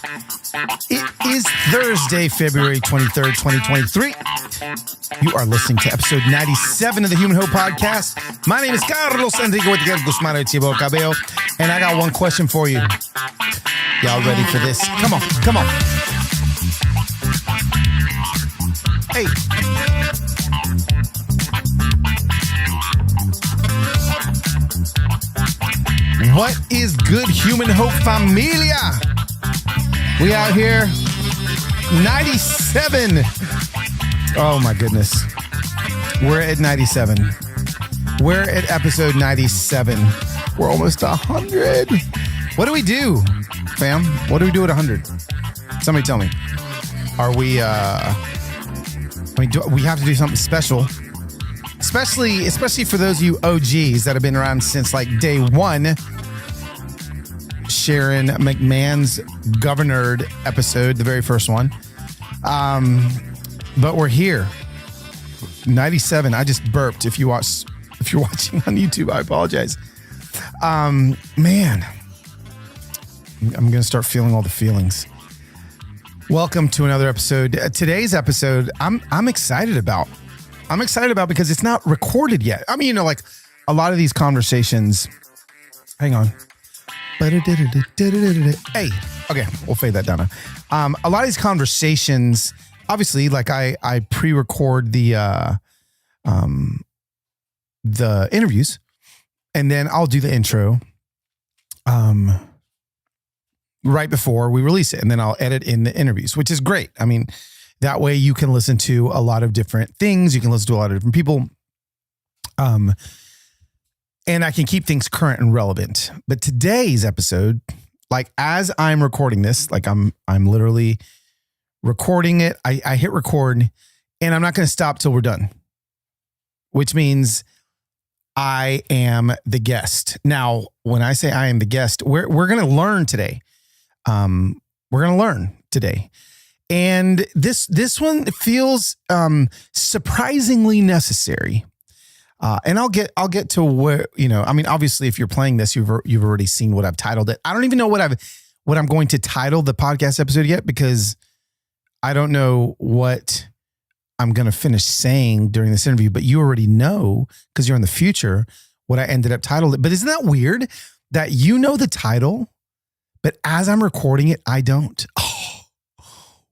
It is Thursday, February 23rd, 2023. You are listening to episode 97 of the Human Hope Podcast. My name is Carlos Enrique Guzman Cabello, and I got one question for you. Y'all ready for this? Come on, come on. Hey. What is good, Human Hope Familia? We out here, 97. Oh my goodness. We're at 97. We're at episode 97. We're almost 100. What do we do, fam? What do we do at 100? Somebody tell me. Are we, we have to do something special. Especially for those of you OGs that have been around since like day one. Sharon McMahon's Governor episode, the very first one. But we're here. 97. I just burped. If you're watching on YouTube, I apologize. Man, I'm gonna start feeling all the feelings. Welcome to another episode. Today's episode, I'm excited about. I'm excited about because it's not recorded yet. I mean, like a lot of these conversations. Hang on. Hey, okay, we'll fade that down. A lot of these conversations, obviously, like I pre-record the interviews, and then I'll do the intro right before we release it, and then I'll edit in the interviews, which is great. I mean, that way you can listen to a lot of different things. You can listen to a lot of different people. And I can keep things current and relevant. But today's episode, like as I'm recording this, like I'm literally recording it. I hit record and I'm not going to stop till we're done, which means I am the guest. Now, when I say I am the guest, we're going to learn today. We're going to learn today. And this one feels surprisingly necessary. And I'll get to where, I mean, obviously if you're playing this, you've already seen what I've titled it. I don't even know what I'm going to title the podcast episode yet, because I don't know what I'm going to finish saying during this interview, but you already know, because you're in the future, what I ended up titled it. But isn't that weird that you know the title, but as I'm recording it, I don't? Oh,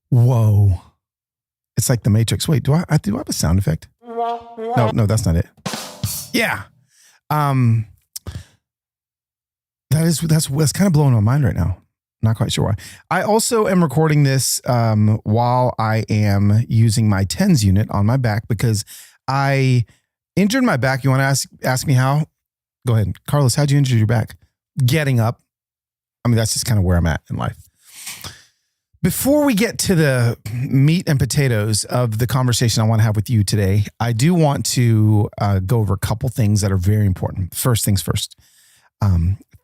whoa. It's like the Matrix. Wait, do I have a sound effect? No, that's not it. Yeah. That's kind of blowing my mind right now. Not quite sure why. I also am recording this while I am using my TENS unit on my back because I injured my back. You want to ask me how? Go ahead. Carlos, how'd you injure your back? Getting up. I mean, that's just kind of where I'm at in life. Before we get to the meat and potatoes of the conversation I want to have with you today, I do want to go over a couple things that are very important. First things first.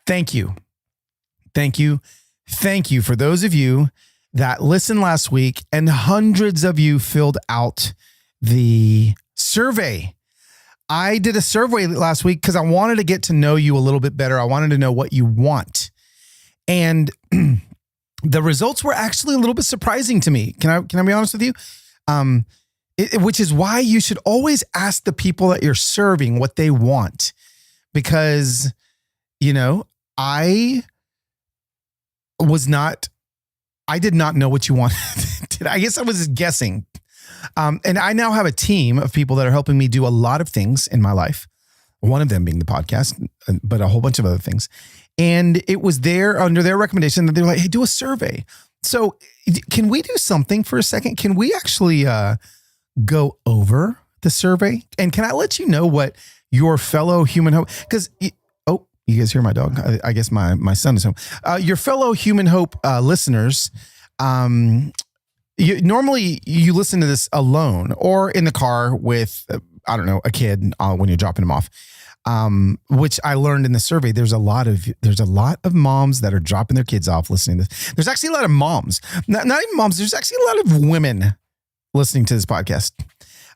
Thank you. Thank you. Thank you for those of you that listened last week, and hundreds of you filled out the survey. I did a survey last week because I wanted to get to know you a little bit better. I wanted to know what you want. And the results were actually a little bit surprising to me. Can I be honest with you? Which is why you should always ask the people that you're serving what they want. Because, I did not know what you wanted. I guess I was just guessing. And I now have a team of people that are helping me do a lot of things in my life. One of them being the podcast, but a whole bunch of other things. And it was under their recommendation that they were like, hey, do a survey. So can we do something for a second? Can we actually go over the survey? And can I let you know what your fellow human hope, because, you guys hear my dog? I guess my son is home. Your fellow human hope listeners, normally you listen to this alone or in the car with, a kid when you're dropping them off. Which I learned in the survey, there's a lot of moms that are dropping their kids off listening to this. There's actually a lot of moms, not even moms. There's actually a lot of women listening to this podcast.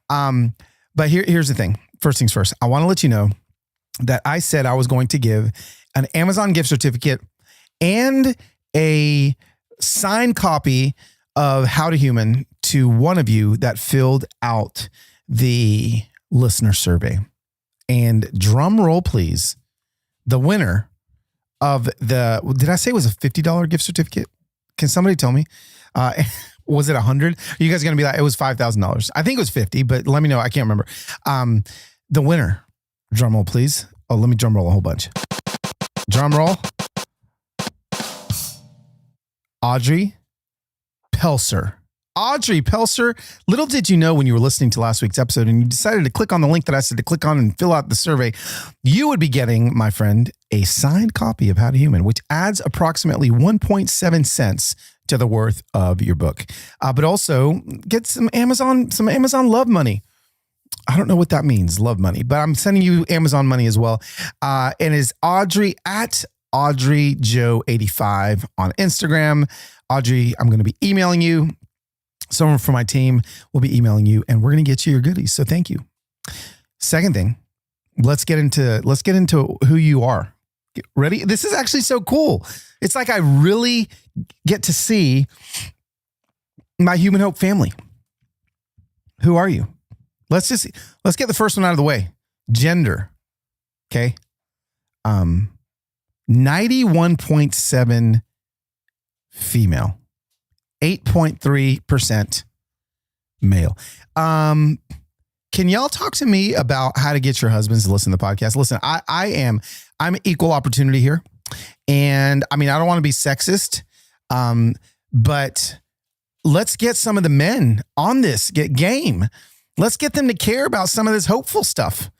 But here's the thing. First things first, I want to let you know that I said I was going to give an Amazon gift certificate and a signed copy of How to Human to one of you that filled out the listener survey. And drum roll, please. The winner of did I say it was a $50 gift certificate? Can somebody tell me? Was it 100? You guys are going to be like, it was $5,000. I think it was 50, but let me know. I can't remember. The winner, drum roll, please. Oh, let me drum roll a whole bunch. Drum roll. Audrey Pelser. Audrey Pelser, little did you know when you were listening to last week's episode and you decided to click on the link that I said to click on and fill out the survey, you would be getting, my friend, a signed copy of How to Human, which adds approximately 1.7 cents to the worth of your book. But also get some Amazon love money. I don't know what that means, love money, but I'm sending you Amazon money as well. And it's Audrey at AudreyJoe85 on Instagram. Audrey, I'm going to be emailing you. Someone from my team will be emailing you, and we're going to get you your goodies. So thank you. Second thing, let's get into who you are. Get ready? This is actually so cool. It's like I really get to see my Human Hope family. Who are you? Let's get the first one out of the way. Gender. Okay. 91.7 female. 8.3% male. Can y'all talk to me about how to get your husbands to listen to the podcast? Listen, I'm equal opportunity here. And I mean, I don't want to be sexist, but let's get some of the men on this, get game. Let's get them to care about some of this hopeful stuff.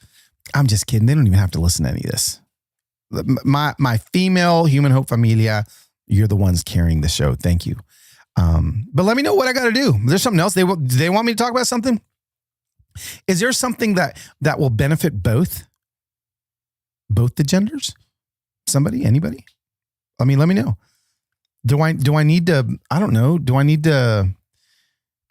I'm just kidding. They don't even have to listen to any of this. My female Human Hope Familia, you're the ones carrying the show. Thank you. But let me know what I got to do. There's something else. They want me to talk about something. Is there something that will benefit both the genders? Somebody, anybody? I mean, let me know. Do I need to, I don't know. Do I need to,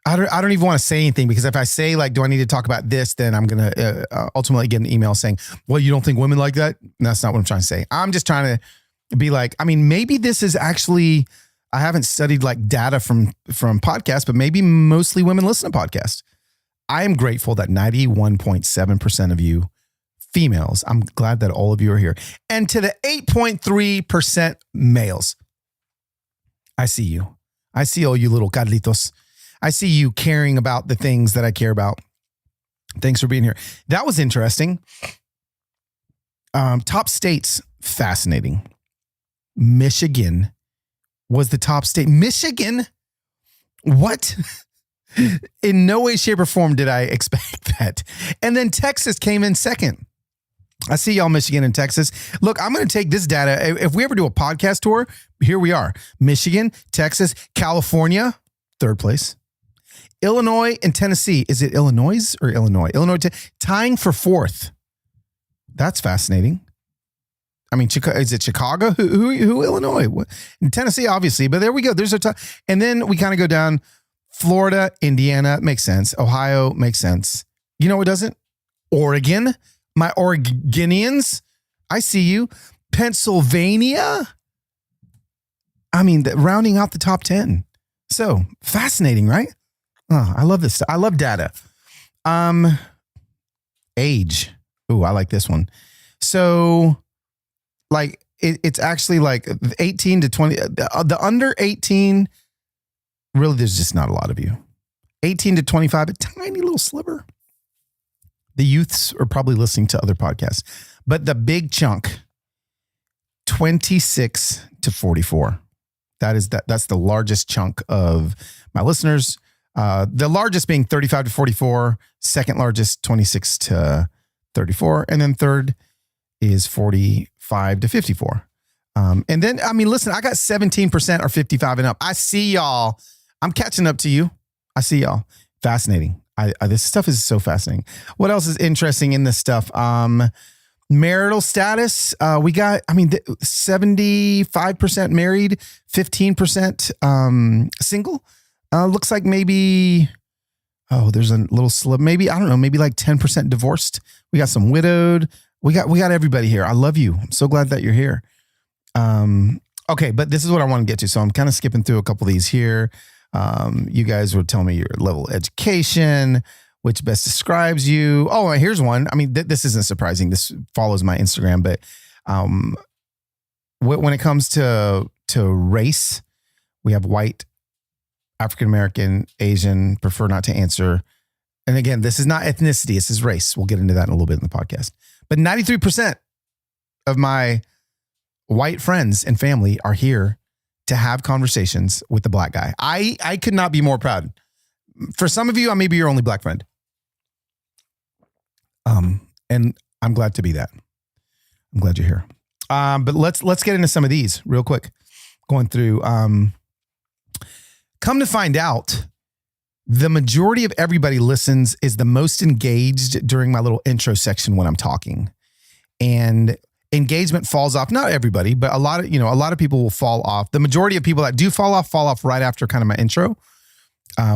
I don't even want to say anything, because if I say like, do I need to talk about this, then I'm going to ultimately get an email saying, well, you don't think women like that? And that's not what I'm trying to say. I'm just trying to be like, I mean, maybe this is actually, I haven't studied like data from podcasts, but maybe mostly women listen to podcasts. I am grateful that 91.7% of you females, I'm glad that all of you are here. And to the 8.3% males, I see you. I see all you little Carlitos. I see you caring about the things that I care about. Thanks for being here. That was interesting. Top states, fascinating. Michigan was the top state. Michigan? What? In no way, shape, or form did I expect that. And then Texas came in second. I see y'all, Michigan and Texas. Look, I'm going to take this data. If we ever do a podcast tour, here we are. Michigan, Texas, California, third place. Illinois and Tennessee. Is it Illinois or Illinois? Illinois tying for fourth. That's fascinating. I mean, is it Chicago? Who Illinois? What? Tennessee, obviously, but there we go. There's a top. And then we kind of go down. Florida, Indiana, makes sense. Ohio, makes sense. You know what doesn't? Oregon, my Oregonians, I see you. Pennsylvania. I mean, rounding out the top 10. So fascinating, right? Oh, I love this stuff. I love data. Age. Ooh, I like this one. So like it's actually like 18 to 20, the under 18, really, there's just not a lot of you. 18 to 25, a tiny little sliver. The youths are probably listening to other podcasts, but the big chunk, 26 to 44. That's the largest chunk of my listeners. The largest being 35 to 44, second largest 26 to 34, and then third is 45 to 54. And then, I mean, listen, I got 17% or 55 and up. I see y'all. I'm catching up to you. I see y'all. Fascinating. This stuff is so fascinating. What else is interesting in this stuff? Marital status. We got, 75% married, 15% single. Looks like maybe, there's a little slip. Maybe, I don't know, maybe like 10% divorced. We got some widowed. We got everybody here. I love you. I'm so glad that you're here. Okay, but this is what I want to get to. So I'm kind of skipping through a couple of these here. You guys would tell me your level of education, which best describes you. Oh, here's one. I mean, this isn't surprising. This follows my Instagram, but when it comes to race, we have white, African American, Asian. Prefer not to answer. And again, this is not ethnicity. This is race. We'll get into that in a little bit in the podcast. But 93% of my white friends and family are here to have conversations with the black guy. I could not be more proud. For some of you, I may be your only black friend. And I'm glad to be that. I'm glad you're here. But let's get into some of these real quick. Going through, come to find out, the majority of everybody listens is the most engaged during my little intro section when I'm talking. And engagement falls off. Not everybody, but a lot of people will fall off. The majority of people that do fall off right after kind of my intro,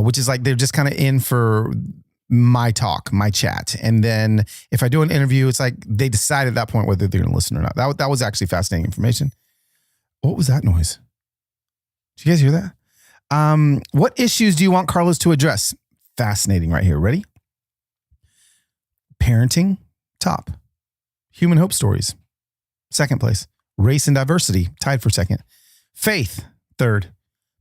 which is like they're just kind of in for my talk, my chat. And then if I do an interview, it's like they decide at that point whether they're going to listen or not. That was actually fascinating information. What was that noise? Did you guys hear that? What issues do you want Carlos to address? Fascinating right here. Ready? Parenting, top. Human hope stories, second place. Race and diversity, tied for second. Faith, third.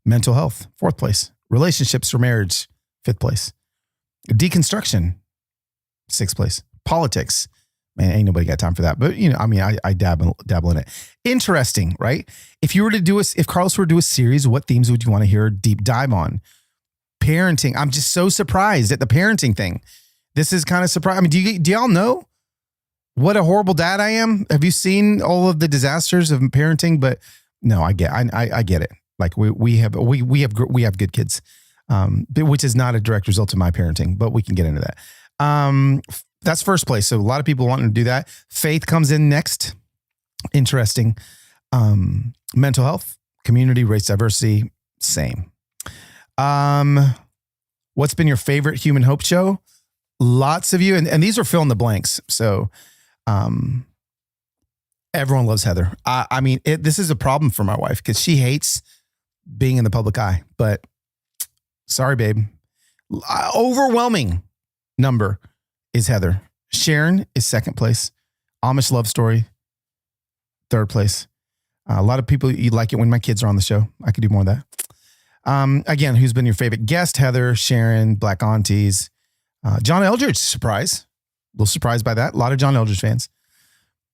Mental health, fourth place. Relationships or marriage, fifth place. Deconstruction, sixth place. Politics, man, ain't nobody got time for that. But I dabble in it. Interesting, right? If Carlos were to do a series, what themes would you want to hear a deep dive on? Parenting. I'm just so surprised at the parenting thing. This is kind of surprising. I mean, do y'all know what a horrible dad I am? Have you seen all of the disasters of parenting? But no, I get it. Like we have good kids, which is not a direct result of my parenting, but we can get into that. That's first place. So a lot of people wanting to do that. Faith comes in next. Interesting. Mental health, community, race, diversity, same. What's been your favorite Human Hope show? Lots of you, and these are fill in the blanks. So, everyone loves Heather. I mean, this is a problem for my wife because she hates being in the public eye, but sorry, babe. Overwhelming number is Heather. Sharon is second place. Amish love story, third place. A lot of people, you like it when my kids are on the show. I could do more of that. Again, who's been your favorite guest? Heather, Sharon, Black Aunties. John Eldridge, surprise. A little surprised by that. A lot of John Eldridge fans.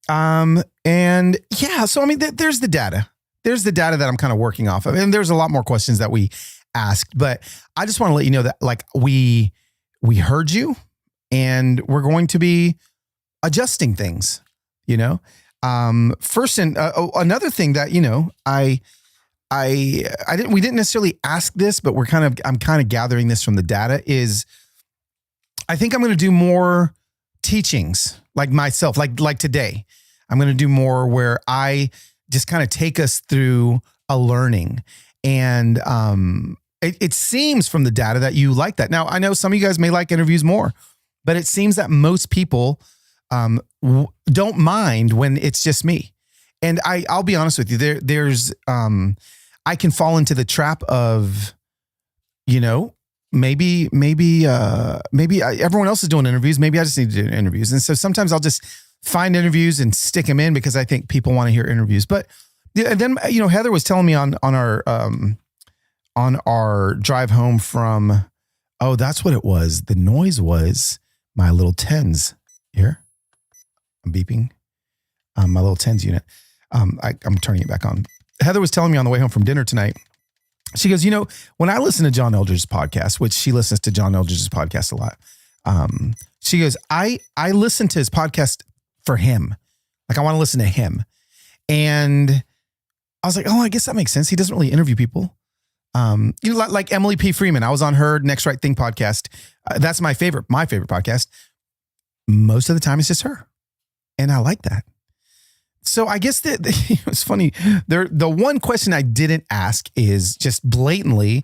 And yeah, so I mean, there's the data. There's the data that I'm kind of working off of. And there's a lot more questions that we asked, but I just want to let you know that like we heard you and we're going to be adjusting things, first, and another thing that, we didn't necessarily ask this, but I'm kind of gathering this from the data is I think I'm going to do more teachings like myself, like today. I'm going to do more where I just kind of take us through a learning. And it seems from the data that you like that. Now, I know some of you guys may like interviews more, but it seems that most people don't mind when it's just me. And I'll be honest with you, there's I can fall into the trap of, maybe everyone else is doing interviews. Maybe I just need to do interviews. And so sometimes I'll just find interviews and stick them in because I think people want to hear interviews. But then, Heather was telling me on our drive home from, that's what it was. The noise was my little tens here. I'm beeping. My little tens unit. I'm turning it back on. Heather was telling me on the way home from dinner tonight, she goes, when I listen to John Eldridge's podcast, which she listens to John Eldridge's podcast a lot. She goes, I listen to his podcast for him. Like I want to listen to him. And I was like, I guess that makes sense. He doesn't really interview people. Like Emily P. Freeman. I was on her Next Right Thing podcast. That's my favorite podcast. Most of the time it's just her. And I like that. So I guess that it's funny. The one question I didn't ask is just blatantly,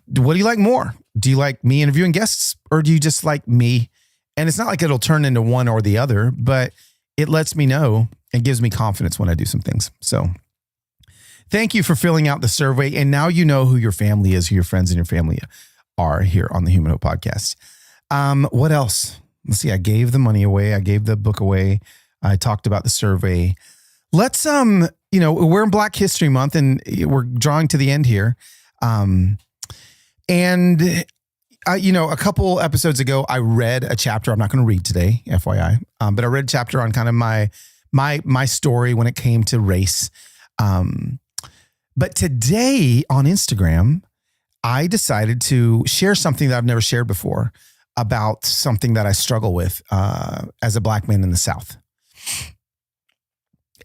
what do you like more? Do you like me interviewing guests or do you just like me? And it's not like it'll turn into one or the other, but it lets me know and gives me confidence when I do some things. So thank you for filling out the survey. And now you know who your family is, who your friends and your family are here on the Human Hope Podcast. What else? Let's see. I gave the money away. I gave the book away. I talked about the survey. Let's, we're in Black History Month and we're drawing to the end here. A couple episodes ago, I read a chapter. I'm not going to read today, FYI. But I read a chapter on kind of my story when it came to race. But today on Instagram, I decided to share something that I've never shared before about something that I struggle with as a Black man in the South.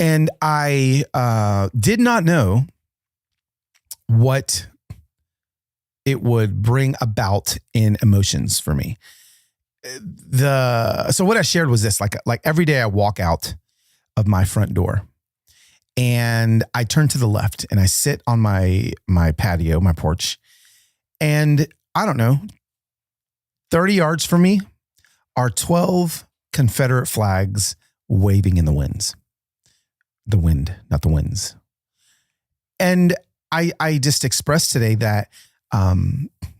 And I did not know what it would bring about in emotions for me. So what I shared was this, like every day I walk out of my front door and I turn to the left and I sit on my patio, my porch, and I don't know, 30 yards from me are 12 Confederate flags waving in the winds. The wind, not the winds. And I just expressed today that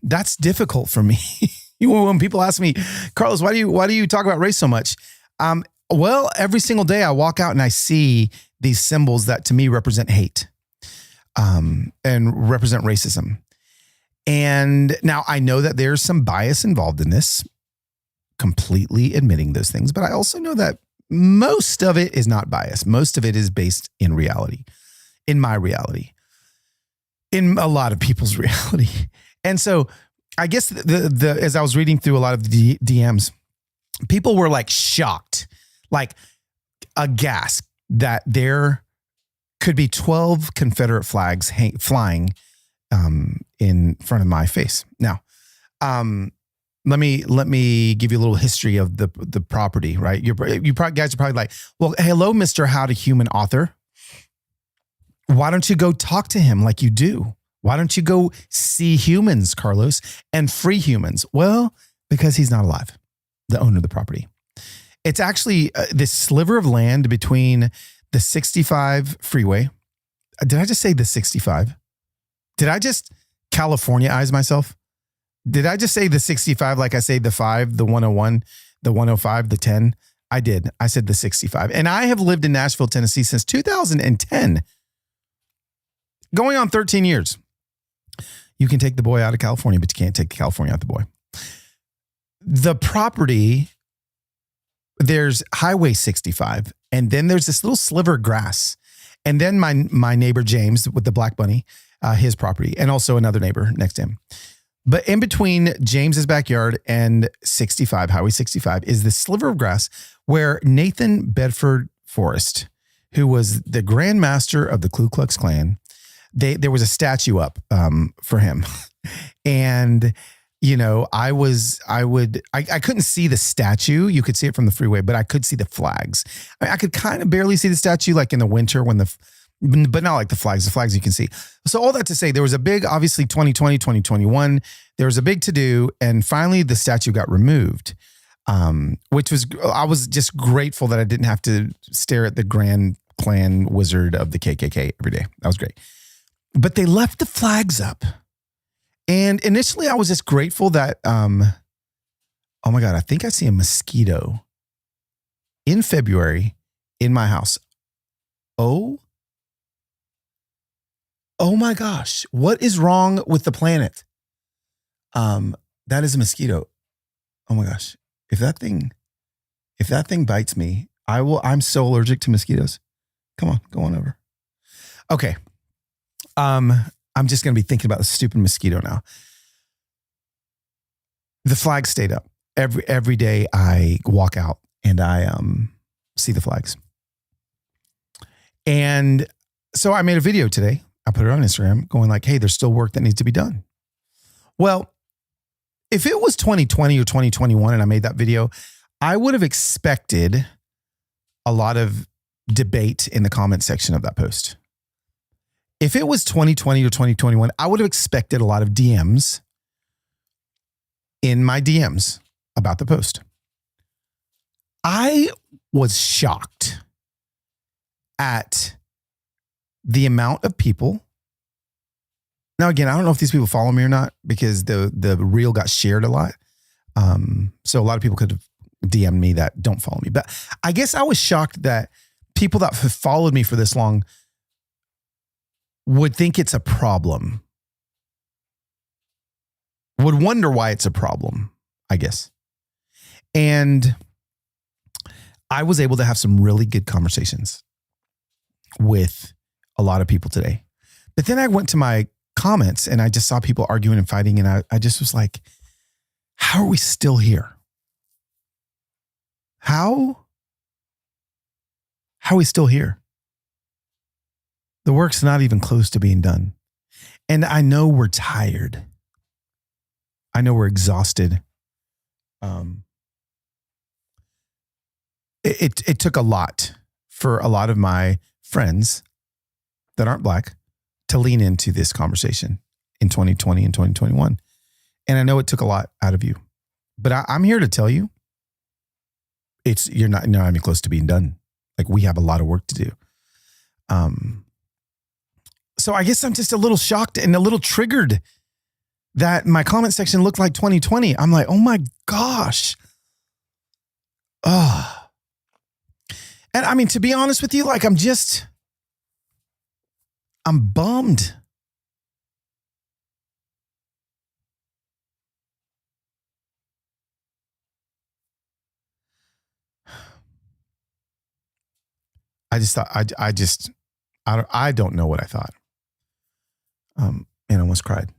that's difficult for me. When people ask me, Carlos, why do you talk about race so much? Well, every single day I walk out and I see these symbols that to me represent hate and represent racism. And now I know that there's some bias involved in this, completely admitting those things. But I also know that most of it is not bias. Most of it is based in reality, in my reality, in a lot of people's reality. And so I guess as I was reading through a lot of the DMs, people were like shocked, like aghast that there could be 12 Confederate flags flying in front of my face. Now, let me give you a little history of the property, right? You guys are probably like, well, hello, Mr. How to Human author. Why don't you go talk to him like you do? Why don't you go see humans, Carlos, and free humans? Well, because he's not alive, the owner of the property. It's actually this sliver of land between the 65 freeway. Did I just say the 65? Did I just California-ize myself? Did I just say the 65 like I say the 5, the 101, the 105, the 10? I did. I said the 65. And I have lived in Nashville, Tennessee since 2010. Going on 13 years. You can take the boy out of California, but you can't take California out of the boy. The property, there's Highway 65, and then there's this little sliver of grass. And then my neighbor, James, with the black bunny, his property, and also another neighbor next to him. But in between James's backyard and 65, Highway 65, is this sliver of grass where Nathan Bedford Forrest, who was the Grand Master of the Ku Klux Klan, there was a statue up for him. And, I couldn't see the statue. You could see it from the freeway, but I could see the flags. I could kind of barely see the statue like in the winter but not like the flags you can see. So all that to say, there was a big, obviously 2020, 2021, there was a big to-do, and finally the statue got removed, I was just grateful that I didn't have to stare at the Grand Clan wizard of the KKK every day. That was great. But they left the flags up. And initially I was just grateful that, oh my God, I think I see a mosquito in February in my house. Oh my gosh, what is wrong with the planet? That is a mosquito. Oh my gosh. If that thing bites me, I'm so allergic to mosquitoes. Come on, go on over. Okay. I'm just going to be thinking about the stupid mosquito now. The flag stayed up. Every day I walk out and I see the flags. And so I made a video today. I put it on Instagram going like, hey, there's still work that needs to be done. Well, if it was 2020 or 2021 and I made that video, I would have expected a lot of debate in the comment section of that post. If it was 2020 or 2021, I would have expected a lot of DMs in my DMs about the post. I was shocked at the amount of people. Now, again, I don't know if these people follow me or not because the reel got shared a lot. So a lot of people could have DM'd me that don't follow me. But I guess I was shocked that people that have followed me for this long would think it's a problem. Would wonder why it's a problem, I guess. And I was able to have some really good conversations with a lot of people today. But then I went to my comments and I just saw people arguing and fighting. And I just was like, how are we still here? How are we still here? The work's not even close to being done. And I know we're tired. I know we're exhausted. It took a lot for a lot of my friends that aren't Black to lean into this conversation in 2020 and 2021. And I know it took a lot out of you, but I'm here to tell you, you're not even close to being done. Like, we have a lot of work to do. So I guess I'm just a little shocked and a little triggered that my comment section looked like 2020. I'm like, oh my gosh. And I mean, to be honest with you, like, I'm bummed. I just thought, I don't know what I thought. And almost cried.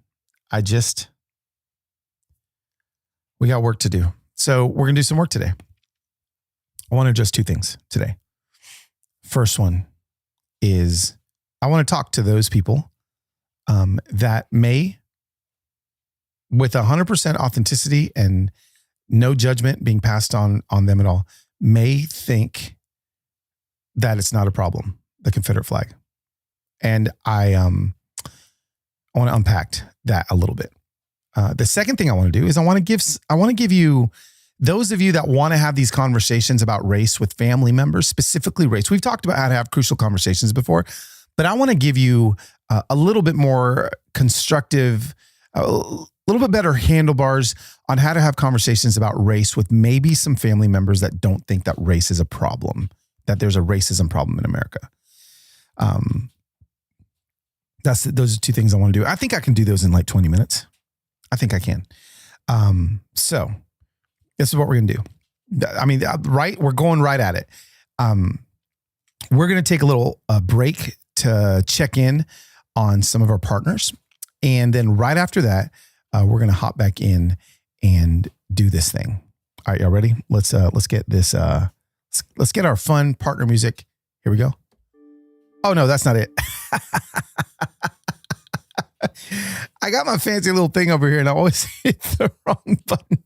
We got work to do. So we're going to do some work today. I want to address two things today. First one is I want to talk to those people that may, with 100% authenticity and no judgment being passed on them at all, may think that it's not a problem, the Confederate flag. And I want to unpack that a little bit. The second thing I want to do is I want to give you, those of you that want to have these conversations about race with family members, specifically race. We've talked about how to have crucial conversations before, but I want to give you a little bit more constructive, a little bit better handlebars on how to have conversations about race with maybe some family members that don't think that race is a problem, that there's a racism problem in America. Those are two things I want to do. I think I can do those in like 20 minutes. I think I can. So this is what we're going to do. I mean, right. We're going right at it. We're going to take a little break to check in on some of our partners. And then right after that, we're going to hop back in and do this thing. All right. Y'all ready? Let's get this, let's get our fun partner music. Here we go. Oh no, that's not it. I got my fancy little thing over here and I always hit the wrong button.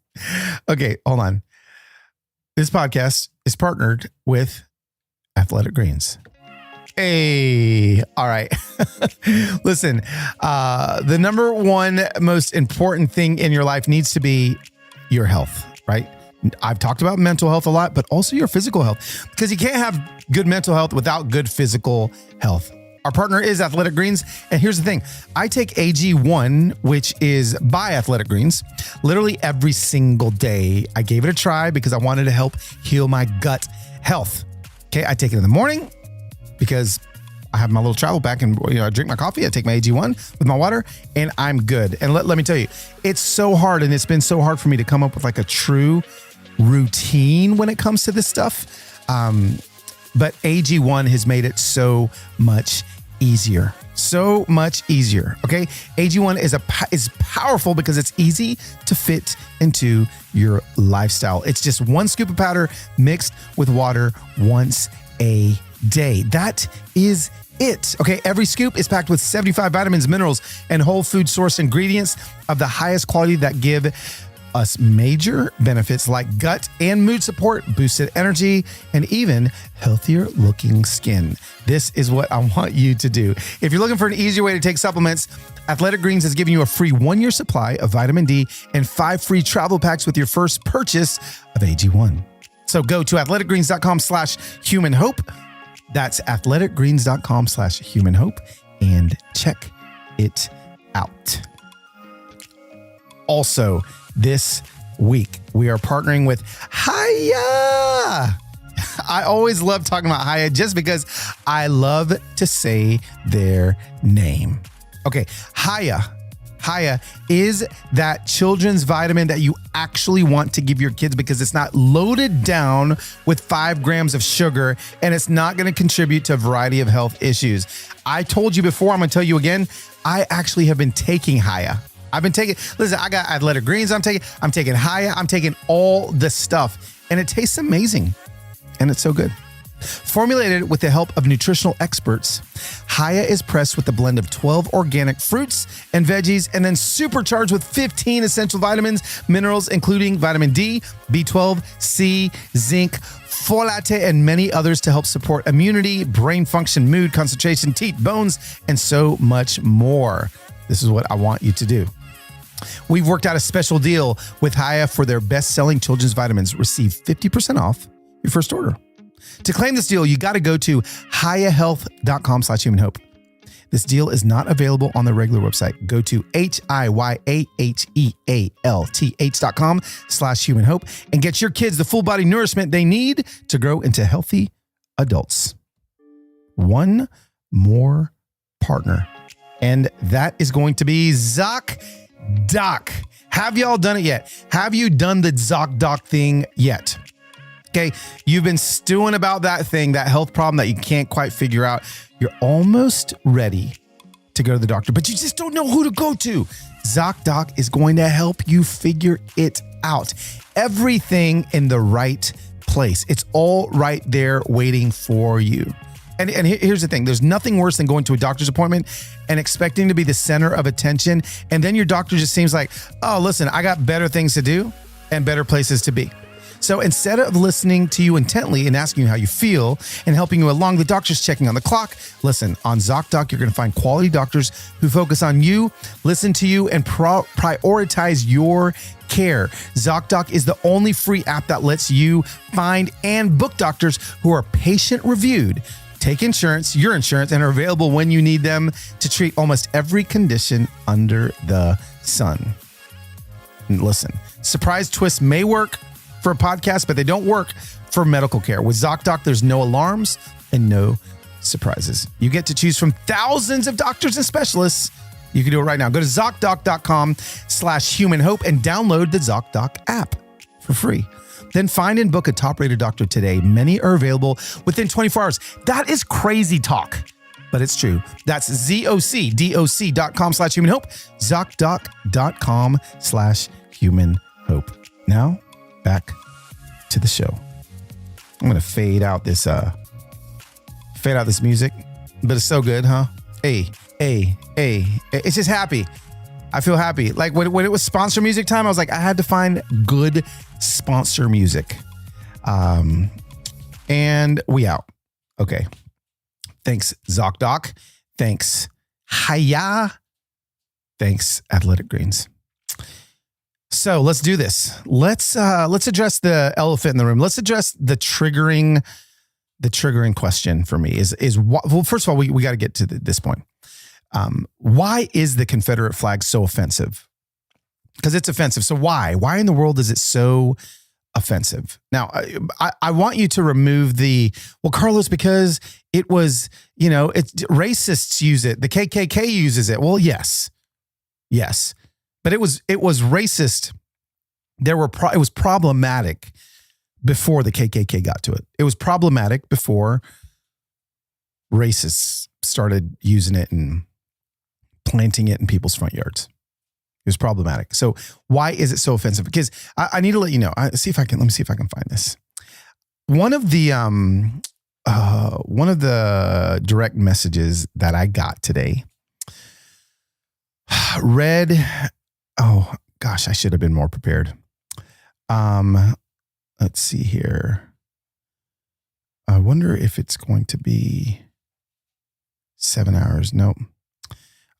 Okay, hold on. This podcast is partnered with Athletic Greens. Hey, all right. Listen, the number one most important thing in your life needs to be your health, right? I've talked about mental health a lot, but also your physical health, because you can't have good mental health without good physical health. Our partner is Athletic Greens. And here's the thing. I take AG1, which is by Athletic Greens, literally every single day. I gave it a try because I wanted to help heal my gut health. Okay. I take it in the morning because I have my little travel pack and I drink my coffee. I take my AG1 with my water and I'm good. And let me tell you, it's so hard. And it's been so hard for me to come up with like a true routine when it comes to this stuff. But AG1 has made it so much easier. So much easier. Okay. AG1 is powerful because it's easy to fit into your lifestyle. It's just one scoop of powder mixed with water once a day. That is it. Okay. Every scoop is packed with 75 vitamins, minerals, and whole food source ingredients of the highest quality that give us major benefits like gut and mood support, boosted energy, and even healthier looking skin. This is what I want you to do. If you're looking for an easier way to take supplements, Athletic Greens is giving you a free 1-year supply of vitamin D and 5 free travel packs with your first purchase of AG1. So go to athleticgreens.com/humanhope That's athleticgreens.com/human hope and check it out. Also, this week, we are partnering with Hiya. I always love talking about Hiya just because I love to say their name. Okay, Hiya is that children's vitamin that you actually want to give your kids because it's not loaded down with 5 grams of sugar and it's not going to contribute to a variety of health issues. I told you before, I'm going to tell you again, I actually have been taking Hiya. Listen, I got Athletic Greens I'm taking Hiya, I'm taking all the stuff, and it tastes amazing, and it's so good. Formulated with the help of nutritional experts, Hiya is pressed with a blend of 12 organic fruits and veggies and then supercharged with 15 essential vitamins, minerals, including vitamin D, B12, C, zinc, folate, and many others to help support immunity, brain function, mood, concentration, teeth, bones, and so much more. This is what I want you to do. We've worked out a special deal with Hiya for their best-selling children's vitamins. Receive 50% off your first order. To claim this deal, you got to go to hiyahealth.com/humanhope. This deal is not available on the regular website. Go to hiyahealth.com/humanhope and get your kids the full body nourishment they need to grow into healthy adults. One more partner, and that is going to be ZocDoc. Have y'all done it yet? Have you done the ZocDoc thing yet? Okay, you've been stewing about that thing, that health problem that you can't quite figure out. You're almost ready to go to the doctor, but you just don't know who to go to. ZocDoc is going to help you figure it out. Everything in the right place. It's all right there waiting for you. And here's the thing. There's nothing worse than going to a doctor's appointment and expecting to be the center of attention. And then your doctor just seems like, oh, listen, I got better things to do and better places to be. So instead of listening to you intently and asking you how you feel and helping you along, the doctor's checking on the clock. Listen, on ZocDoc, you're going to find quality doctors who focus on you, listen to you, and prioritize your care. ZocDoc is the only free app that lets you find and book doctors who are patient-reviewed, take your insurance, and are available when you need them to treat almost every condition under the sun. And listen, surprise twists may work for a podcast, but they don't work for medical care. With ZocDoc, there's no alarms and no surprises. You get to choose from thousands of doctors and specialists. You can do it right now. Go to ZocDoc.com/humanhope and download the ZocDoc app for free. Then find and book a top-rated doctor today. Many are available within 24 hours. That is crazy talk, but it's true. That's ZocDoc.com/humanhope, ZocDoc.com/humanhope. Now, back to the show. I'm going to fade out this music, but it's so good, huh? Hey. It's just happy. I feel happy. Like when it was sponsor music time, I was like, I had to find good sponsor music. And we out. Okay. Thanks, ZocDoc. Thanks, Hiya. Thanks, Athletic Greens. So let's do this. Let's address the elephant in the room. Let's address the triggering question for me is well, first of all, we got to get to this point. Why is the Confederate flag so offensive? Because it's offensive. So why in the world is it so offensive? Now, I want you to remove Carlos, because it was, racists use it. The KKK uses it. Well, yes. But it was racist. It was problematic before the KKK got to it. It was problematic before racists started using it and planting it in people's front yards. It was problematic. So why is it so offensive? Because I need to let you know. Let me see if I can find this. One of the direct messages that I got today read. Oh gosh, I should have been more prepared. Let's see here. I wonder if it's going to be 7 hours. Nope.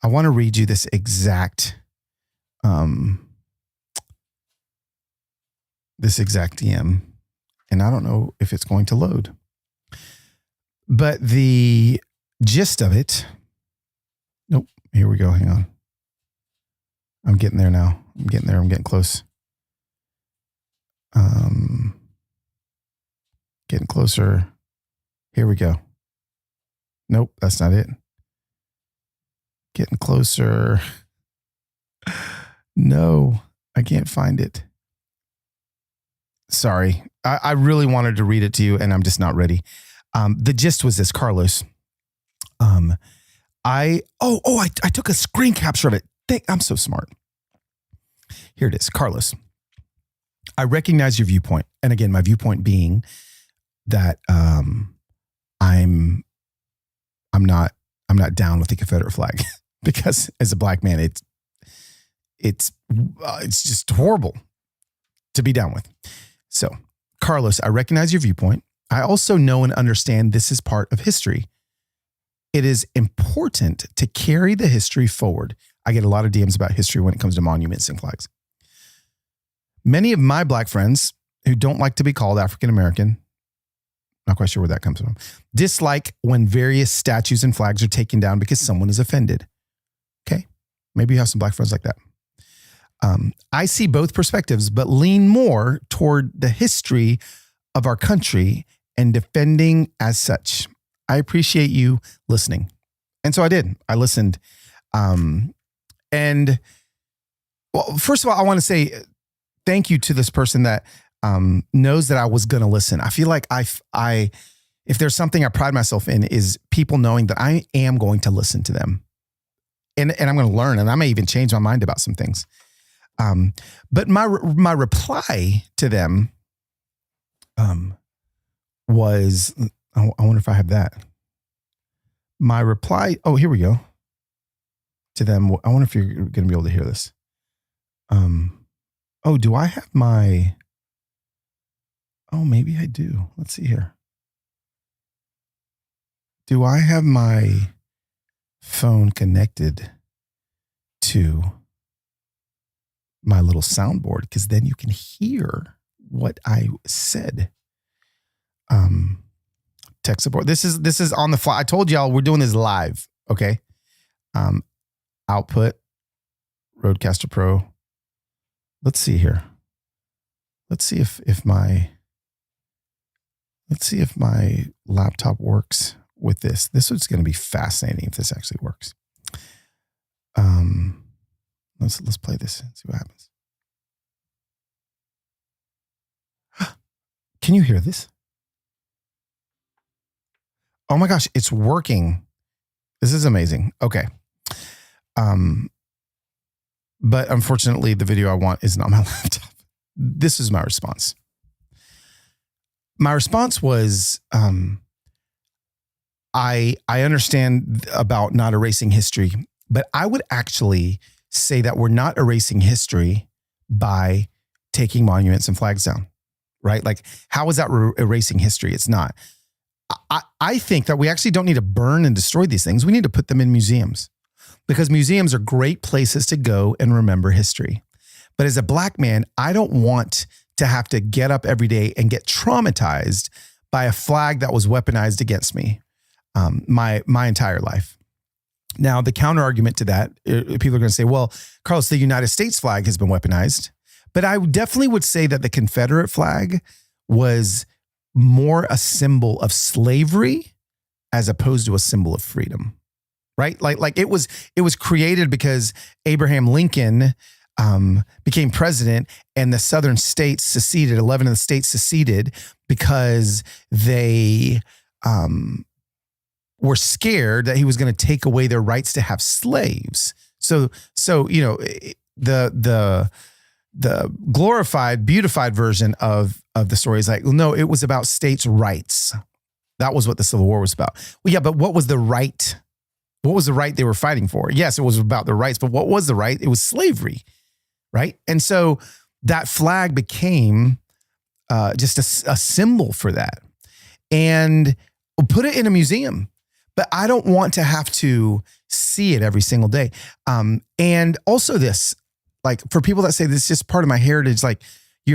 I want to read you this exact DM, and I don't know if it's going to load. But the gist of it, nope, here we go. Hang on. I'm getting there now. I'm getting there. I'm getting close. Getting closer. Here we go. Nope, that's not it. Getting closer. No, I can't find it. Sorry. I really wanted to read it to you, and I'm just not ready. The gist was this, Carlos. I took a screen capture of it. I'm so smart. Here it is, Carlos. I recognize your viewpoint, and again, my viewpoint being that I'm not down with the Confederate flag because as a black man, it's just horrible to be down with. So, Carlos, I recognize your viewpoint. I also know and understand this is part of history. It is important to carry the history forward. I get a lot of DMs about history when it comes to monuments and flags. Many of my black friends who don't like to be called African American, not quite sure where that comes from, dislike when various statues and flags are taken down because someone is offended. Okay, maybe you have some black friends like that. I see both perspectives, but lean more toward the history of our country and defending as such. I appreciate you listening. And so I did. I listened. And well, first of all, I want to say thank you to this person that knows that I was going to listen. I feel like if there's something I pride myself in is people knowing that I am going to listen to them. And I'm going to learn, and I may even change my mind about some things. But my reply to them was, I wonder if I have that. My reply, here we go. To them, I wonder if you're going to be able to hear this. Do I have my, maybe I do. Let's see here. Do I have my phone connected to my little soundboard? Because then you can hear what I said. Tech support. This is on the fly. I told y'all we're doing this live. Okay. Output, Rodecaster Pro. Let's see here. Let's see if my laptop works with this. This is going to be fascinating if this actually works. Let's play this and see what happens. Can you hear this? Oh my gosh, it's working. This is amazing. Okay. But unfortunately, the video I want is not my laptop. This is my response. My response was, I understand about not erasing history, but I would actually say that we're not erasing history by taking monuments and flags down, right? Like, how is that erasing history? It's not. I think that we actually don't need to burn and destroy these things. We need to put them in museums because museums are great places to go and remember history. But as a black man, I don't want to have to get up every day and get traumatized by a flag that was weaponized against me my entire life. Now, the counter argument to that, people are going to say, well, Carlos, the United States flag has been weaponized. But I definitely would say that the Confederate flag was more a symbol of slavery as opposed to a symbol of freedom, right? Like it was created because Abraham Lincoln became president and the southern states seceded. 11 of the states seceded because they were scared that he was going to take away their rights to have slaves. So you know, the glorified, beautified version of the story is like, no, it was about states' rights. That was what the Civil War was about. Well, yeah, but what was the right? What was the right they were fighting for? Yes, it was about the rights, but what was the right? It was slavery, right? And so that flag became just a symbol for that. And put it in a museum. But I don't want to have to see it every single day. And also this, like for people that say this is just part of my heritage, like,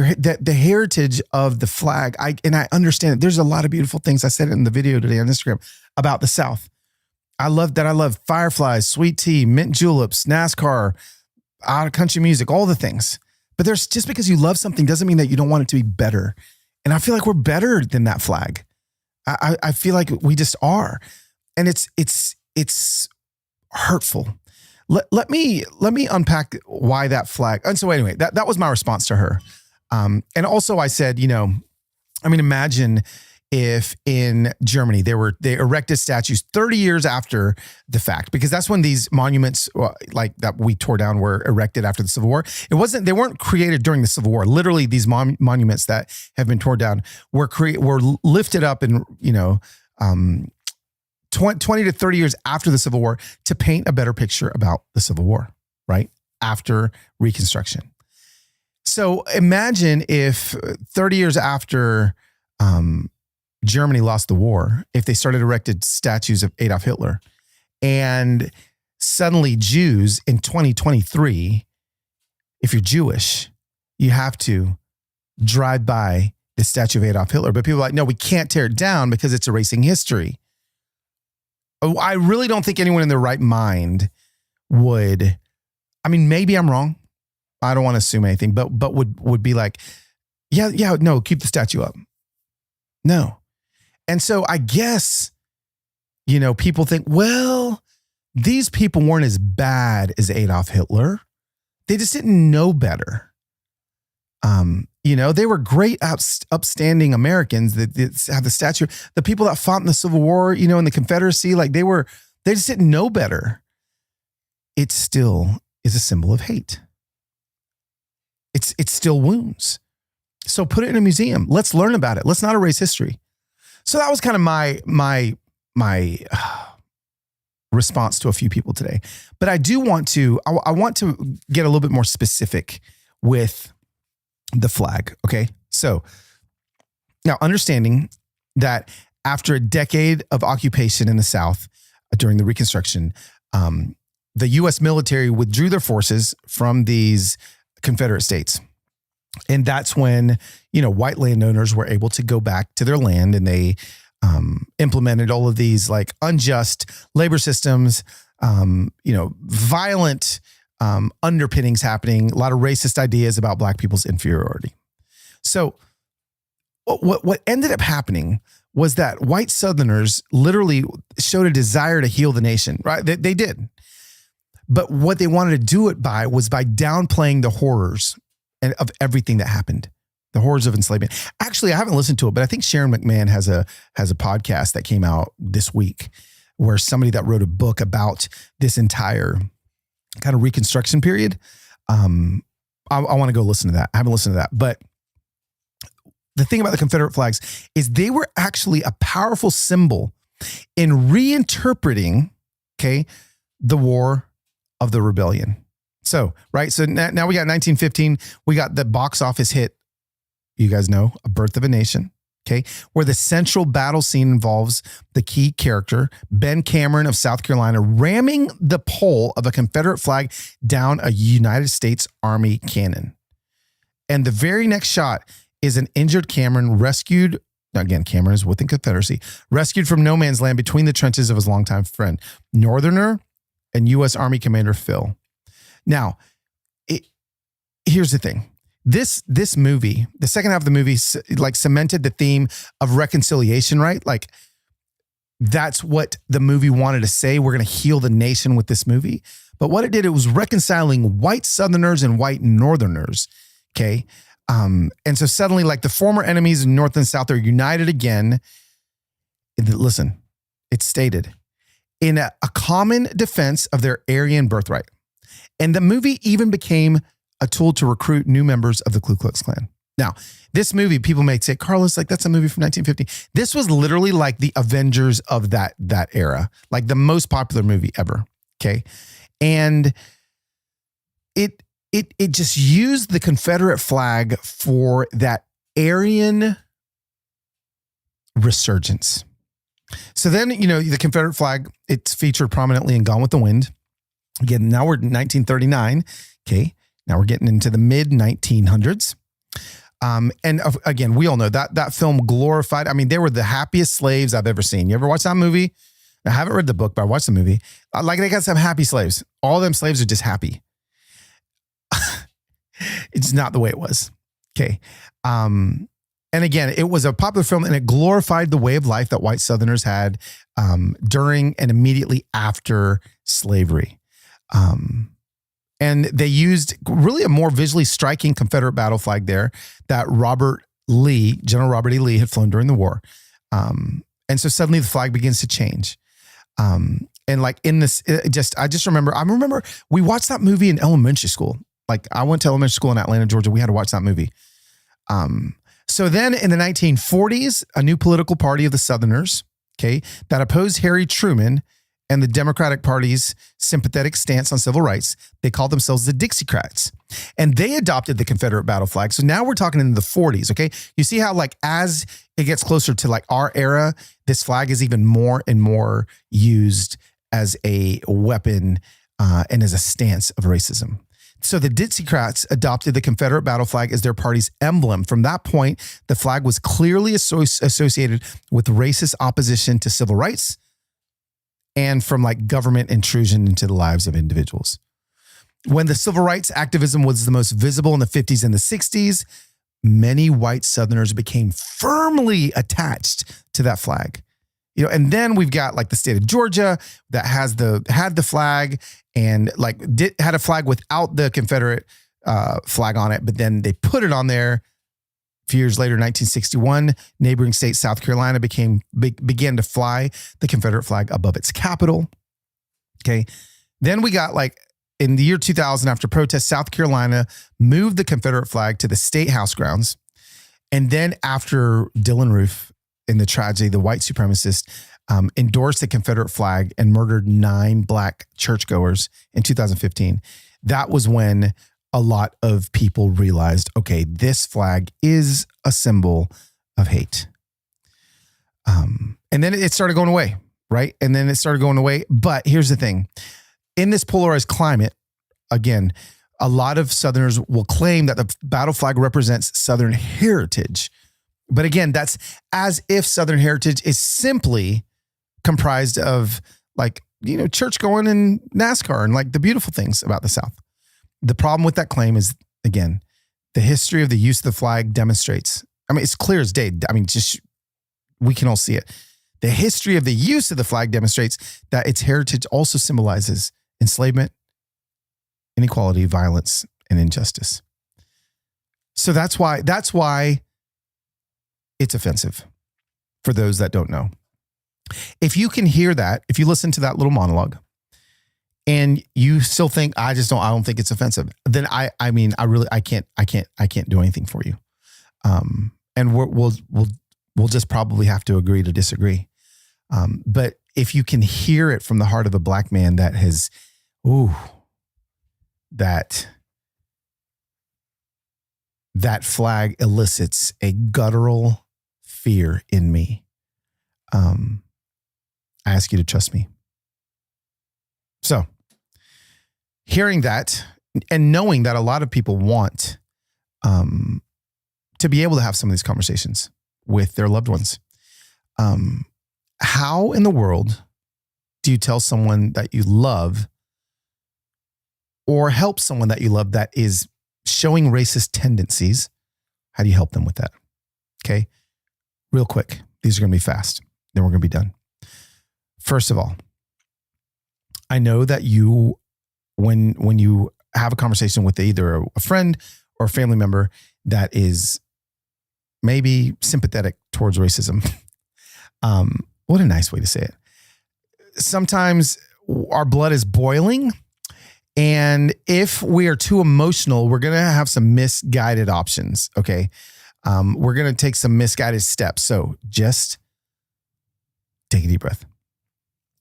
the heritage of the flag. I understand it. There's a lot of beautiful things. I said it in the video today on Instagram about the South. I love fireflies, sweet tea, mint juleps, NASCAR, out of country music, all the things. But there's just because you love something doesn't mean that you don't want it to be better. And I feel like we're better than that flag. I feel like we just are. And it's hurtful. Let me unpack why that flag. And so anyway, that was my response to her. And also I said, imagine if in Germany they erected statues 30 years after the fact, because that's when these monuments like that we tore down were erected after the Civil War. They weren't created during the Civil War. Literally, these monuments that have been torn down were lifted up and 20 to 30 years after the Civil War to paint a better picture about the Civil War, right? After Reconstruction. So imagine if 30 years after Germany lost the war, if they started erected statues of Adolf Hitler, and suddenly Jews in 2023, if you're Jewish, you have to drive by the statue of Adolf Hitler. But people are like, no, we can't tear it down because it's erasing history. I really don't think anyone in their right mind would, maybe I'm wrong. I don't want to assume anything, but would be like, no, keep the statue up. No. And so I guess, people think, well, these people weren't as bad as Adolf Hitler. They just didn't know better. They were great, upstanding Americans that have the statue. The people that fought in the Civil War, in the Confederacy, they just didn't know better. It still is a symbol of hate. It still wounds. So put it in a museum. Let's learn about it. Let's not erase history. So that was kind of my response to a few people today. But I do want to, I want to get a little bit more specific with the flag. Okay. So now understanding that after a decade of occupation in the South during the Reconstruction, the U.S. military withdrew their forces from these Confederate states. And that's when, white landowners were able to go back to their land, and they implemented all of these like unjust labor systems, violent underpinnings happening, a lot of racist ideas about Black people's inferiority. So what ended up happening was that white Southerners literally showed a desire to heal the nation, right? They did. But what they wanted to do it was by downplaying the horrors of everything that happened, the horrors of enslavement. Actually, I haven't listened to it, but I think Sharon McMahon has a podcast that came out this week where somebody that wrote a book about this entire kind of Reconstruction period. I want to go listen to that. I haven't listened to that, but the thing about the Confederate flags is they were actually a powerful symbol in reinterpreting, the War of the Rebellion. So, right. So now we got 1915. We got the box office hit. You guys know, A Birth of a Nation. Okay. Where the central battle scene involves the key character, Ben Cameron of South Carolina, ramming the pole of a Confederate flag down a United States Army cannon. And the very next shot is an injured Cameron rescued. Again, Cameron is within Confederacy, rescued from no man's land between the trenches of his longtime friend, Northerner and U.S. Army Commander Phil. Now, here's the thing. This movie, the second half of the movie, like cemented the theme of reconciliation, right? Like that's what the movie wanted to say. We're going to heal the nation with this movie. But what it did, it was reconciling white Southerners and white Northerners. Okay. And so suddenly like the former enemies in North and South are united again. Listen, it's stated in a common defense of their Aryan birthright. And the movie even became a tool to recruit new members of the Ku Klux Klan. Now, this movie, people may say, Carlos, like that's a movie from 1950. This was literally like the Avengers of that era, like the most popular movie ever. Okay. And it just used the Confederate flag for that Aryan resurgence. So then, the Confederate flag, it's featured prominently in Gone with the Wind. Again, now we're in 1939. Okay. Now we're getting into the mid 1900s. Again, we all know that film glorified. I mean, they were the happiest slaves I've ever seen. You ever watch that movie? I haven't read the book, but I watched the movie. Like, they got some happy slaves. All them slaves are just happy. It's not the way it was. Okay. And again, it was a popular film, and it glorified the way of life that white Southerners had during and immediately after slavery. And they used really a more visually striking Confederate battle flag there that General Robert E. Lee had flown during the war. And so suddenly the flag begins to change. And like in this, I remember we watched that movie in elementary school. Like, I went to elementary school in Atlanta, Georgia. We had to watch that movie. So then in the 1940s, a new political party of the Southerners, okay, that opposed Harry Truman and the Democratic Party's sympathetic stance on civil rights, they called themselves the Dixiecrats. And they adopted the Confederate battle flag. So now we're talking in the 40s, okay? You see how, like, as it gets closer to like our era, this flag is even more and more used as a weapon and as a stance of racism. So the Dixiecrats adopted the Confederate battle flag as their party's emblem. From that point, the flag was clearly associated with racist opposition to civil rights and from like government intrusion into the lives of individuals. When the civil rights activism was the most visible in the 50s and the 60s, many white Southerners became firmly attached to that flag. You know, and then we've got like the state of Georgia that had the flag and like had a flag without the Confederate flag on it, but then they put it on there. A few years later, 1961, neighboring state South Carolina began to fly the Confederate flag above its capital. Okay, then we got like in the year 2000, after protests, South Carolina moved the Confederate flag to the state house grounds, and then after Dylann Roof in the tragedy, the white supremacist endorsed the Confederate flag and murdered 9 black churchgoers in 2015. That was when a lot of people realized, okay, this flag is a symbol of hate. And then it started going away, right? And then it started going away. But here's the thing. In this polarized climate, again, a lot of Southerners will claim that the battle flag represents Southern heritage. But again, that's as if Southern heritage is simply comprised of like, you know, church going and NASCAR and like the beautiful things about the South. The problem with that claim is, again, the history of the use of the flag demonstrates, I mean, it's clear as day. I mean, just, we can all see it. The history of the use of the flag demonstrates that its heritage also symbolizes enslavement, inequality, violence, and injustice. So that's why it's offensive for those that don't know. If you can hear that, if you listen to that little monologue and you still think, I don't think it's offensive, then I can't do anything for you. And we'll just probably have to agree to disagree. But if you can hear it from the heart of a black man that has, that flag elicits a guttural fear in me. I ask you to trust me. So, hearing that and knowing that a lot of people want to be able to have some of these conversations with their loved ones, how in the world do you tell someone that you love or help someone that you love that is showing racist tendencies? How do you help them with that? Okay. Real quick. These are going to be fast. Then we're going to be done. First of all, I know that you, when you have a conversation with either a friend or a family member that is maybe sympathetic towards racism, what a nice way to say it. Sometimes our blood is boiling, and if we are too emotional, we're going to have some misguided options. Okay. We're going to take some misguided steps. So just take a deep breath.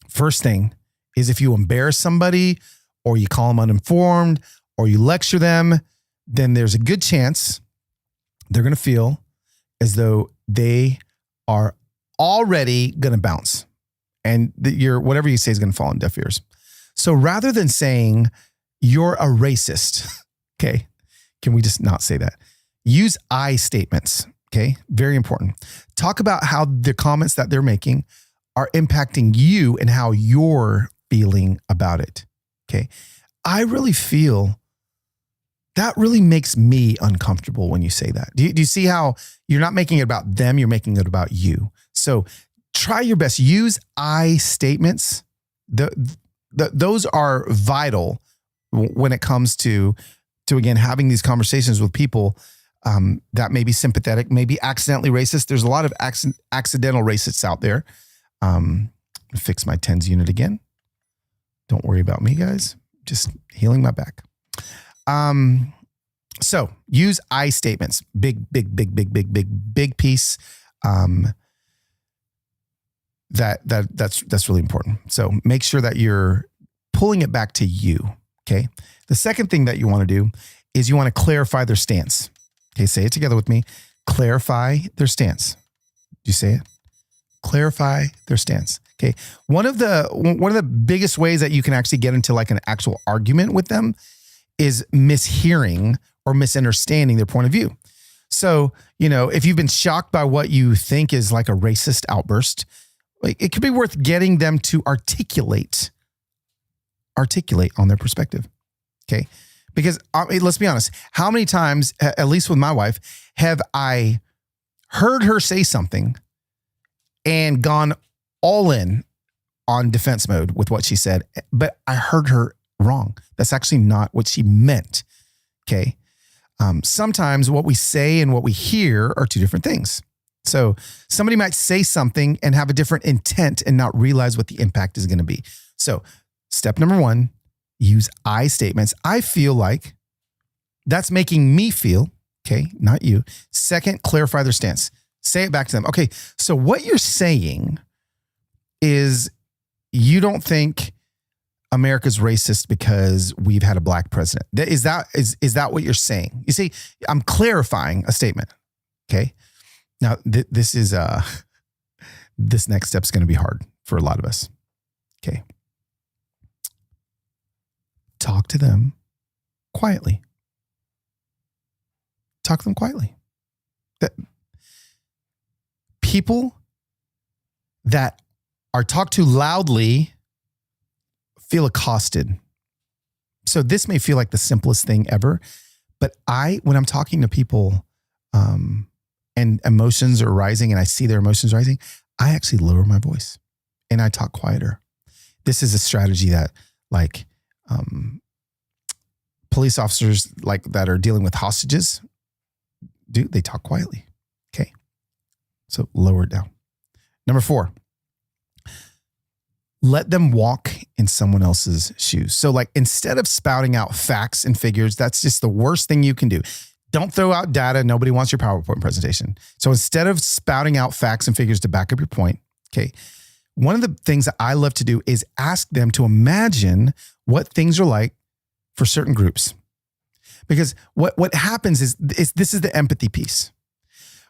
First thing is, if you embarrass somebody or you call them uninformed or you lecture them, then there's a good chance they're going to feel as though they are already going to bounce, and whatever you say is going to fall on deaf ears. So rather than saying you're a racist, okay, can we just not say that? Use I statements. Okay. Very important. Talk about how the comments that they're making are impacting you and how you're feeling about it. Okay. I really feel that really makes me uncomfortable when you say that. Do you see how you're not making it about them? You're making it about you. So try your best. Use I statements. Those are vital when it comes to again, having these conversations with people that may be sympathetic, maybe accidentally racist. There's a lot of accidental racists out there. Fix my TENS unit again. Don't worry about me, guys. Just healing my back. So use I statements. Big piece. That's really important. So make sure that you're pulling it back to you. Okay. The second thing that you want to do is you want to clarify their stance. Okay. Say it together with me. Clarify their stance. Do you say it? Clarify their stance. Okay. One of the biggest ways that you can actually get into like an actual argument with them is mishearing or misunderstanding their point of view. So, if you've been shocked by what you think is like a racist outburst, it could be worth getting them to articulate on their perspective. Okay. Because let's be honest, how many times, at least with my wife, have I heard her say something and gone all in on defense mode with what she said, but I heard her wrong. That's actually not what she meant. Okay. Sometimes what we say and what we hear are two different things. So somebody might say something and have a different intent and not realize what the impact is going to be. So step number 1, use I statements. I feel like that's making me feel, okay, not you. Second, clarify their stance. Say it back to them. Okay, so what you're saying is you don't think America's racist because we've had a black president. Is that what you're saying? You see, I'm clarifying a statement. Okay. Now this next step is going to be hard for a lot of us. Okay. Talk to them quietly. Talk to them quietly. People that are talked to loudly feel accosted. So this may feel like the simplest thing ever, but when I'm talking to people and emotions are rising and I see their emotions rising, I actually lower my voice and I talk quieter. This is a strategy that police officers that are dealing with hostages do. They talk quietly. Okay. So lower it down. Number 4, let them walk in someone else's shoes. So instead of spouting out facts and figures, that's just the worst thing you can do. Don't throw out data. Nobody wants your PowerPoint presentation. So instead of spouting out facts and figures to back up your point, okay, one of the things that I love to do is ask them to imagine what things are like for certain groups. Because what happens is this is the empathy piece.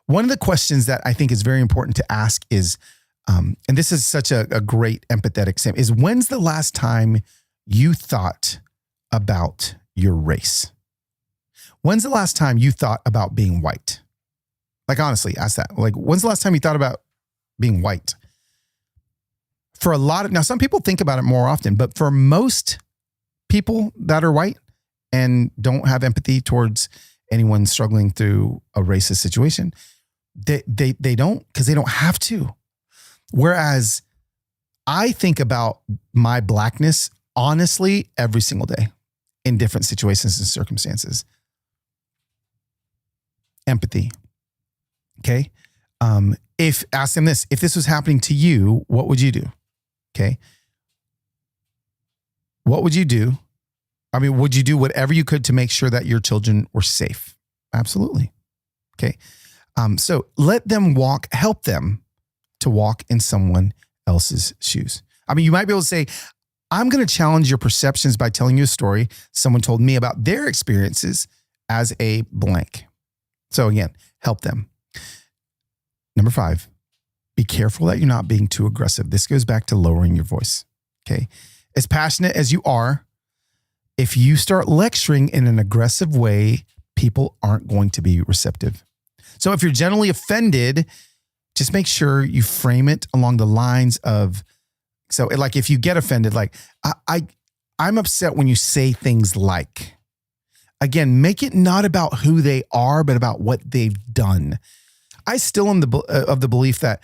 One of the questions that I think is very important to ask is, and this is such a great empathetic statement, is when's the last time you thought about your race? When's the last time you thought about being white? Honestly, ask that. When's the last time you thought about being white? Now some people think about it more often, but for most people that are white and don't have empathy towards anyone struggling through a racist situation, they don't, because they don't have to. Whereas I think about my blackness honestly every single day in different situations and circumstances. Empathy. Okay. Ask them this, if this was happening to you, what would you do? Okay. What would you do? Would you do whatever you could to make sure that your children were safe? Absolutely. Okay. So let them help them to walk in someone else's shoes. You might be able to say, I'm going to challenge your perceptions by telling you a story someone told me about their experiences as a blank. So again, help them. Number 5, be careful that you're not being too aggressive. This goes back to lowering your voice. Okay. As passionate as you are, if you start lecturing in an aggressive way, people aren't going to be receptive. So if you're generally offended, just make sure you frame it along the lines of, so like if you get offended, like I'm upset when you say things like, again, make it not about who they are, but about what they've done. I still am of the belief that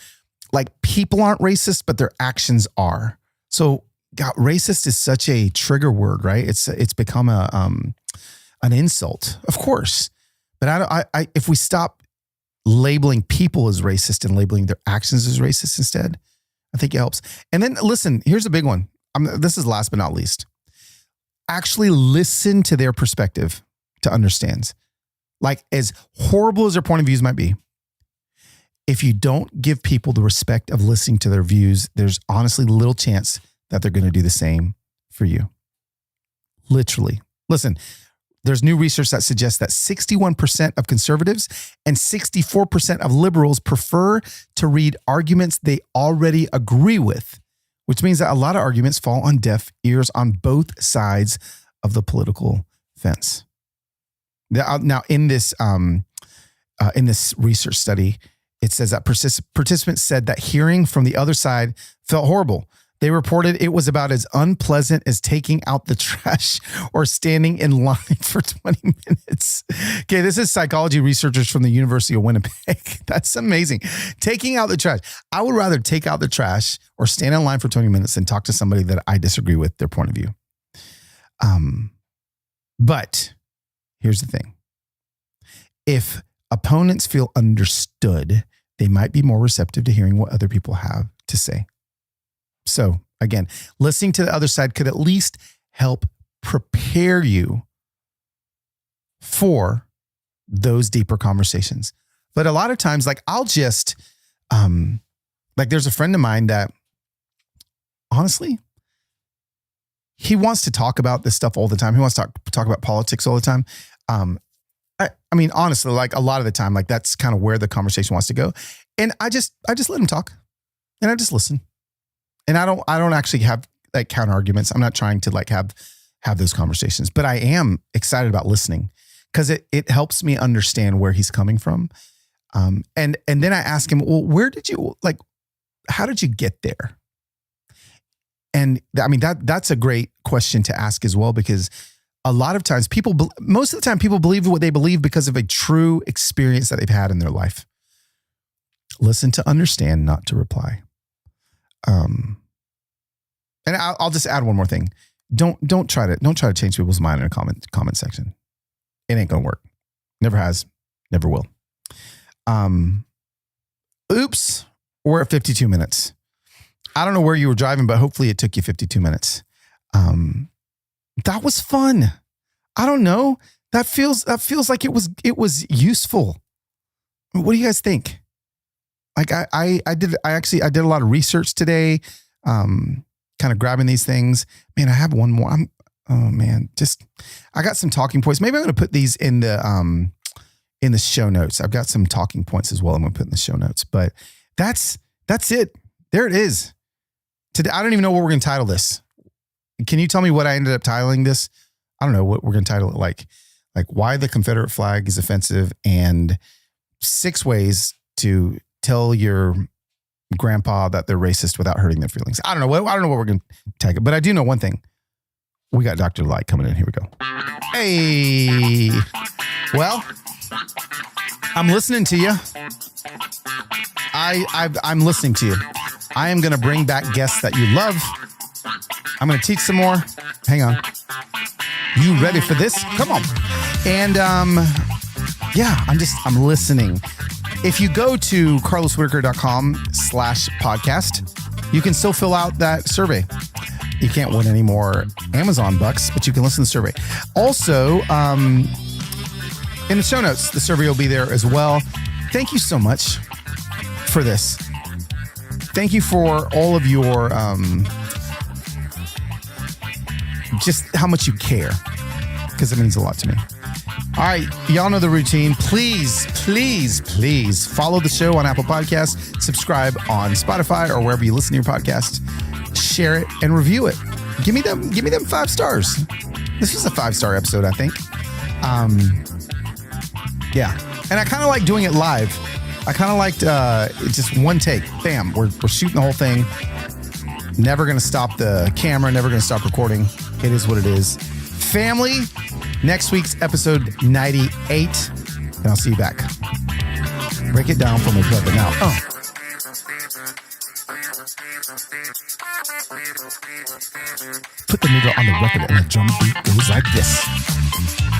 like people aren't racist, but their actions are. So God, racist is such a trigger word, right? It's become an insult, of course. But I if we stop labeling people as racist and labeling their actions as racist instead, I think it helps. And then listen, here's a big one. This is last but not least. Actually listen to their perspective to understand. Like as horrible as their point of views might be, if you don't give people the respect of listening to their views, there's honestly little chance that they're going to do the same for you. Literally. Listen, there's new research that suggests that 61% of conservatives and 64% of liberals prefer to read arguments they already agree with, which means that a lot of arguments fall on deaf ears on both sides of the political fence. Now, in this research study, it says that participants said that hearing from the other side felt horrible. They reported it was about as unpleasant as taking out the trash or standing in line for 20 minutes. Okay, this is psychology researchers from the University of Winnipeg. That's amazing. Taking out the trash. I would rather take out the trash or stand in line for 20 minutes than talk to somebody that I disagree with their point of view. But here's the thing. If opponents feel understood, they might be more receptive to hearing what other people have to say. So again, listening to the other side could at least help prepare you for those deeper conversations. But a lot of times, like I'll just, like there's a friend of mine that honestly, he wants to talk about this stuff all the time. He wants to talk about politics all the time. I mean, honestly, like a lot of the time, like that's kind of where the conversation wants to go. And I just let him talk and I just listen. And I don't actually have like counter arguments. I'm not trying to like have those conversations, but I am excited about listening because it helps me understand where he's coming from. And then I ask him, well, how did you get there? And I mean, that's a great question to ask as well, because a lot of times most of the time people believe what they believe because of a true experience that they've had in their life. Listen to understand, not to reply. And I'll just add one more thing. Don't try to change people's mind in a comment section. It ain't gonna work. Never has, never will. Oops, we're at 52 minutes. I don't know where you were driving, but hopefully it took you 52 minutes. That was fun. I don't know. That feels like it was useful. What do you guys think? Like I did a lot of research today, kind of grabbing these things. Man, I have one more. I got some talking points. Maybe I'm going to put these in the show notes. I've got some talking points as well. I'm going to put in the show notes, but that's it. There it is. Today, I don't even know what we're going to title this. Can you tell me what I ended up titling this? I don't know what we're going to title it, like why the Confederate flag is offensive and 6 ways to tell your grandpa that they're racist without hurting their feelings. I don't know what we're going to tag it, but I do know one thing. We got Dr. Light coming in. Here we go. Hey, well, I'm listening to you. I'm listening to you. I am going to bring back guests that you love. I'm going to teach some more. Hang on. You ready for this? Come on. And yeah, I'm listening. If you go to carloswhitaker.com/podcast, you can still fill out that survey. You can't win any more Amazon bucks, but you can listen to the survey. Also, in the show notes, the survey will be there as well. Thank you so much for this. Thank you for all of your, just how much you care, because it means a lot to me. All right, y'all know the routine. Please, please, please follow the show on Apple Podcasts, subscribe on Spotify or wherever you listen to your podcast, share it and review it. Give me them 5 stars. This was a 5-star episode, I think. Yeah. And I kind of like doing it live. I kind of liked just one take. Bam. We're shooting the whole thing. Never going to stop the camera. Never going to stop recording. It is what it is. Family, next week's episode 98. And I'll see you back. Break it down for my brother now. Put the needle on the record and the drum beat goes like this.